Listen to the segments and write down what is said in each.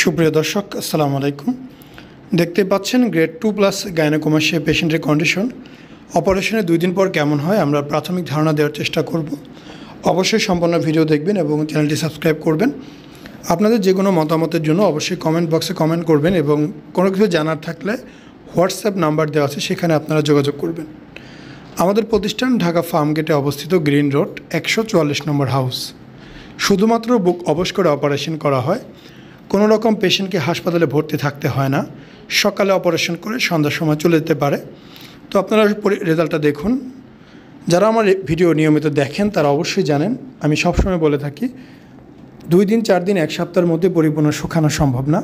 সুপ্রিয় দর্শক, আসসালামু আলাইকুম। দেখতে পাচ্ছেন গ্রেড 2+ গাইনোকোমাসিয়া পেশেন্টের কন্ডিশন। অপারেশনের 2 দিন পর কেমন হয় আমরা প্রাথমিক ধারণা দেওয়ার চেষ্টা করব। অবশ্যই সম্পূর্ণ ভিডিও দেখবেন এবং চ্যানেলটি সাবস্ক্রাইব করবেন। আপনাদের যে কোনো মতামতের জন্য অবশ্যই কমেন্ট বক্সে কমেন্ট করবেন এবং কোনো কিছু জানার থাকলে হোয়াটসঅ্যাপ নাম্বার দেওয়া আছে, সেখানে আপনারা যোগাযোগ করবেন। আমাদের প্রতিষ্ঠান ঢাকা ফার্ম গেটে অবস্থিত, গ্রিন রোড 144 নম্বর হাউস। শুধুমাত্র বুক অবশ করে অপারেশন করা হয়। কোনো রকম পেশেন্টকে হাসপাতালে ভর্তি থাকতে হয় না। সকালে অপারেশন করে সন্ধ্যার সময় চলে যেতে পারে। তো আপনারা রেজাল্টটা দেখুন। যারা আমার ভিডিও নিয়মিত দেখেন তারা অবশ্যই জানেন, আমি সবসময় বলে থাকি 2 দিন 4 দিন 1 সপ্তাহের মধ্যে পরিপূর্ণ শুকানো সম্ভব না,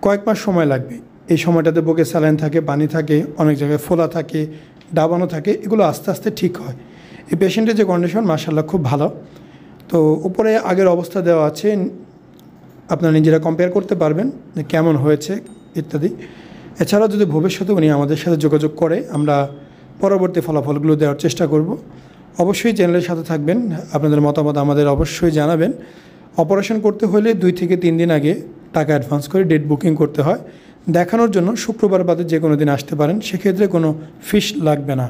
কয়েক মাস সময় লাগবে। এই সময়টাতে বুকে স্যালাইন থাকে, পানি থাকে, অনেক জায়গায় ফোলা থাকে, ডাবানো থাকে, এগুলো আস্তে আস্তে ঠিক হয়। এই পেশেন্টের যে কন্ডিশন মাশাআল্লাহ খুব ভালো। তো উপরে আগের অবস্থা দেওয়া আছে, আপনারা নিজেরা কম্পেয়ার করতে পারবেন যে কেমন হয়েছে ইত্যাদি। এছাড়াও যদি ভবিষ্যতে উনি আমাদের সাথে যোগাযোগ করে আমরা পরবর্তী ফলাফলগুলো দেওয়ার চেষ্টা করব। অবশ্যই চ্যানেলের সাথে থাকবেন, আপনাদের মতামত আমাদের অবশ্যই জানাবেন। অপারেশন করতে হলে 2 থেকে 3 দিন আগে টাকা অ্যাডভান্স করে ডেট বুকিং করতে হয়। দেখানোর জন্য শুক্রবার বাদে যে কোনো দিন আসতে পারেন, সেক্ষেত্রে কোনো ফিস লাগবে না।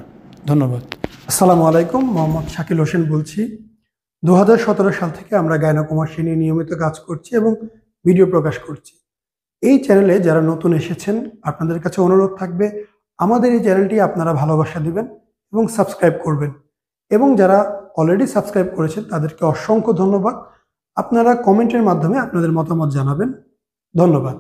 ধন্যবাদ। আসসালামু আলাইকুম, মোহাম্মদ শাকিল হোসেন বলছি। 2017 সাল থেকে আমরা গাইনোকোমাসিয়া নিয়ে নিয়মিত কাজ করছি এবং ভিডিও প্রকাশ করছি। এই চ্যানেলে যারা নতুন এসেছেন, আপনাদের কাছে অনুরোধ থাকবে আমাদের এই চ্যানেলটি আপনারা ভালোবাসা দিবেন এবং সাবস্ক্রাইব করবেন। এবং যারা অলরেডি সাবস্ক্রাইব করেছেন তাদেরকে অসংখ্য ধন্যবাদ। আপনারা কমেন্টের মাধ্যমে আপনাদের মতামত জানাবেন। ধন্যবাদ।